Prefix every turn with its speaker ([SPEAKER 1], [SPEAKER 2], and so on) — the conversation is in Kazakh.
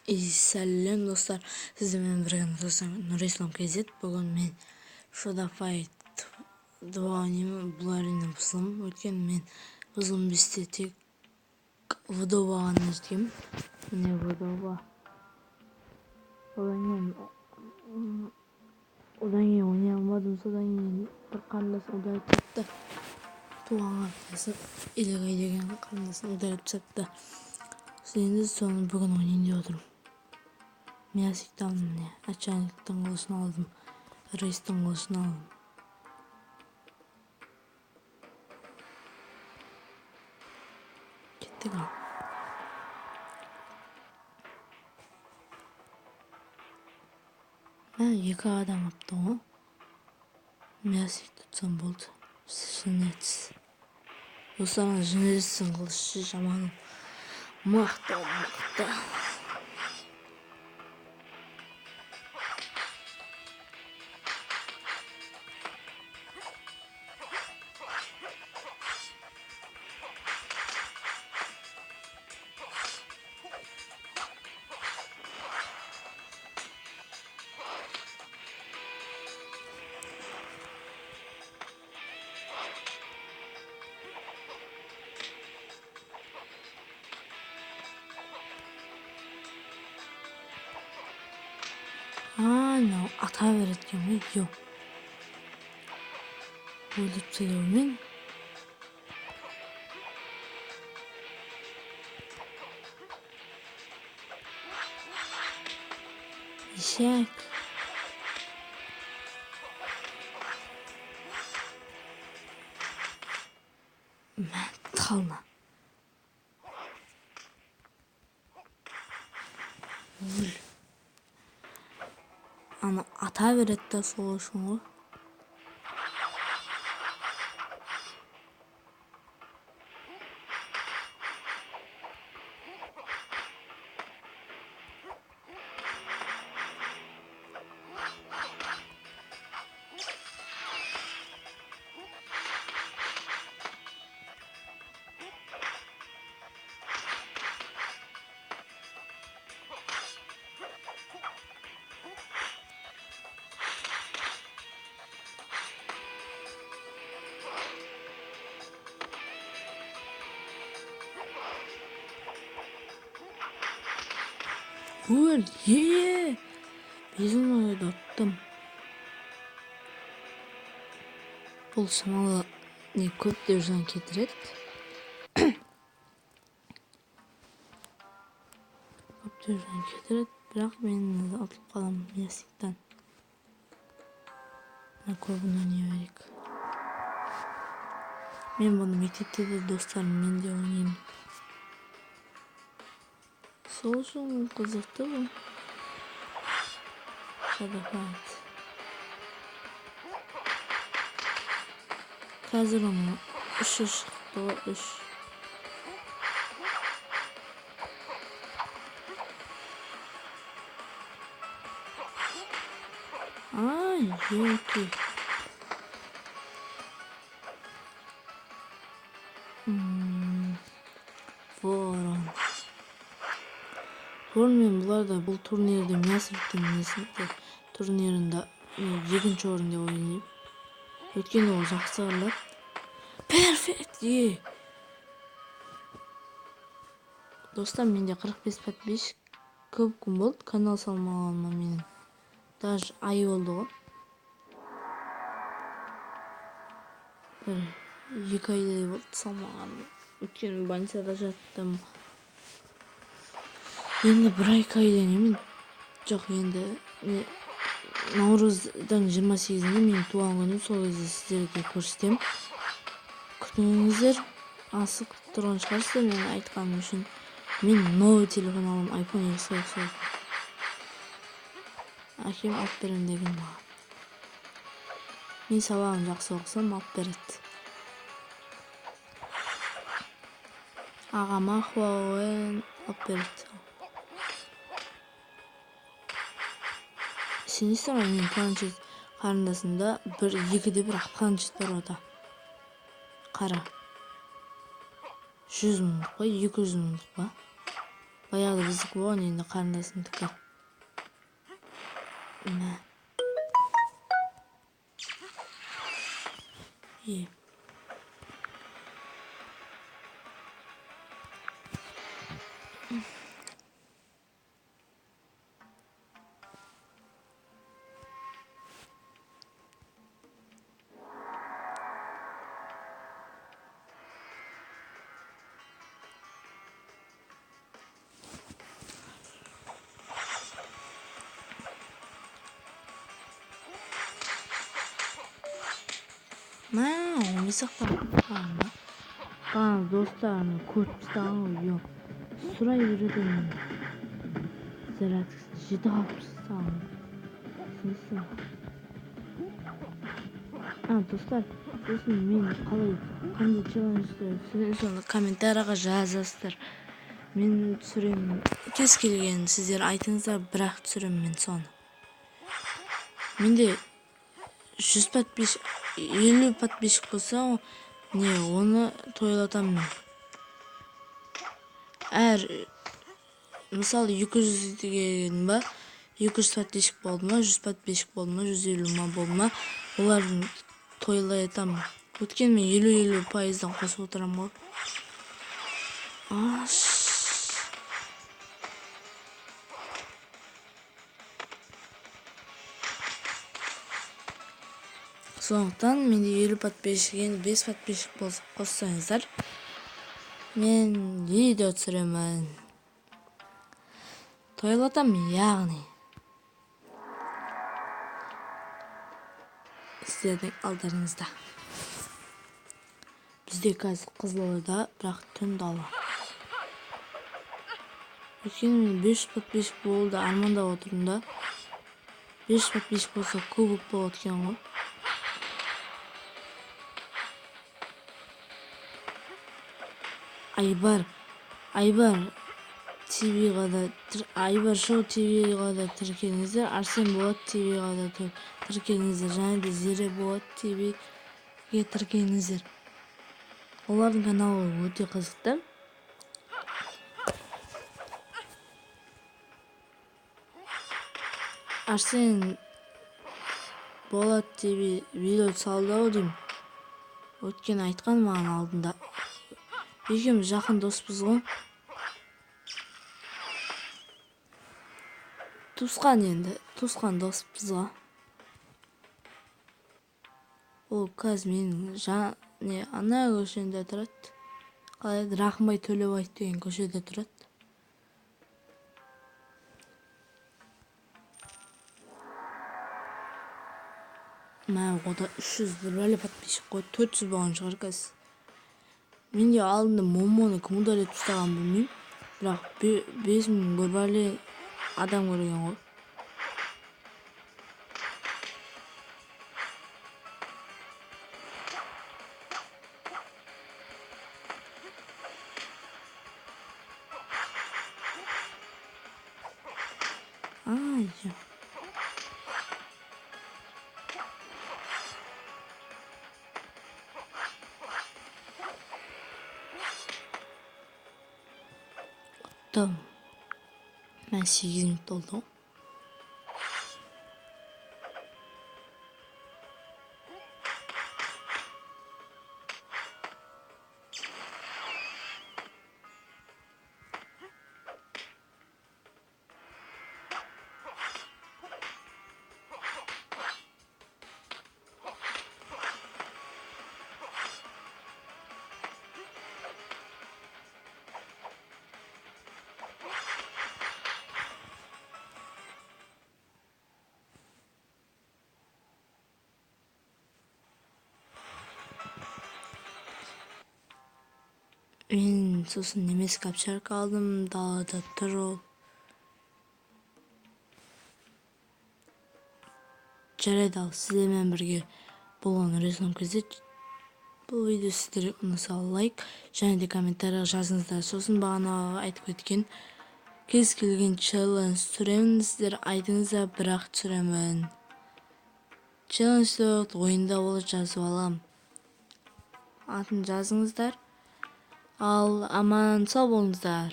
[SPEAKER 1] Сәлем достар, сіздермен бірге Нұрислам KZ. Бүгін мен Шодапайт 2 бұл әрине бұзылым. Өткен мен бұзылым бесте тек вдованы іздеймін. Міне вдова. Одан кейін ойнай алмадым. Содан кейін бір қарындасым ударып тастапты. Туған қарындасым Илегай деген қарындасым ударып тастапты. Енді соны бүгін ойнайын деп отырмын. Мясикті алдым, міне Ачаниктің қылышын алдым, Рейстің қылышын алдым. Кеттік ал. Мен 2 адам апты ғой. Мясик тұтсам болды. Жынетсіз. Достарыңыз жынетсіздің қылышы жаман. Мықты. Мынау ата береді екен ғой. Жоқ. Өліп сөйлеумен. Ешек. Мен қалма. Өл. Ана ата береді да сол үшін ғой. Өл, безумно attım. Бұл шамалы не көп дөржан кетіреді. Бірақ мен атылып қаламын ясиктан. Көбіне не берек. Мен бұны мектепте де достарыммен де ойнаймын. Сол үшін қызықты бұл. Шодапайт. Қазір оны 3 шықты ғой, 3. Ай, елки. Ворон. Мен бұларда бұл турнирде Мясиктің турнирында 2-ші орында ойнайым. Өткенде ол жақсы аралады. Перфект! Достар, менде 45 подписчик. Көп күн болды. Канал салмағаныма менің. Даже ай болды ғой. 2 айдай болды салмағаным. Өткен больницада жаттым. Енді 1-2 айдан емен. Жоқ, енді наурыздың 28-інде менің туған күнім, сол кезде сіздерге көрсетем. Күтіңіздер. Асық тұрған шығарсыздар мен айтқаным үшін. Мен новый телефон алам, iPhone X. Әкем алып берем деген маған. Мен сабағын жақсы оқысам алып береді. Ағама Huawei алып береді. Сенесіздер ме, мен планшет қарындасымда 1-2-де бірақ планшет бар ода. Қара. 100 мыңдық па, 200 мыңдық па. Баягы биздики болгон эndi карындашымдыкы. Е. Мисактан куркканмын. Бана достарымды көрүп тастаган го жок. Сурай берет элем. Заряд жете калыпсызбы? Смысл? Достар, сосын мен кандай челленджди түсүрөсүң комментарийга жазасыздар. Мен түсүрөм. Кез келген сиздер айтыңыздар, бирок түсүрөм мен сону. Менде 100 подписчик, 50 подписчик болсо, оны тойлотам мен. Мисалы 200 деген ба, 200 подписчик болду ма, 100 подписчик болду ма, 150 ма болду ма, буларды тойлой атам. Өткөн мен 50% косуп отурам го. Сондуктан менде 50 подписчик, эми 5 подписчик болсо коссоңуздар, мен видео түсүрөмүн. Тойлотам яғни. Сіздердің алдарыңызда. Бізде қазір Қызылорда, бірақ түн дала. Өйткені мен 500 подписчик болды, армандап отырдым да. 500 подписчик болса көбүк болот экен го. Айбар ТВ-га да, Айбар Шоу ТВ-га да тиркелиңиздер, Арсен Болот ТВ-га да тиркелиңиздер, жана да Зере Болот ТВ-ге тиркелиңиздер. Олардын каналы өтө кызык. Арсен Болот ТВ видео салды дейм. Өткөн айткан маған алдында. Экөөбүз жакын доспуз го. Тускан доспуз го. Ол қазір менин ана көчөмдө турат. Калай Рахымбай Төлөбаев деген көчөдө турат. Ода 300 эле подписчик кой, 400 болгон чыгар қазір. Менде алдында Момону ким удалить тастаган билбейм. Бирок 5000 көрбөй эле адам көргөн го. Tamam. Ben 8 minut oldu. Мен сосын немеске общарка алдым, далада туруп. Жарайды, ал сиздер менен бирге болгон ресурсум кезет. Бул видео сиздерге унаса лайк жана да комментарийга жазыңыздар. Сосын багана айтып кеткен кез келген челлендж түсүрөмүн, сиздер айтыңыздар, бирок түсүрөмүн. Челлендж оюнда болот, жазып алам. Атын жазыңыздар. Ал аман сау болуңуздар.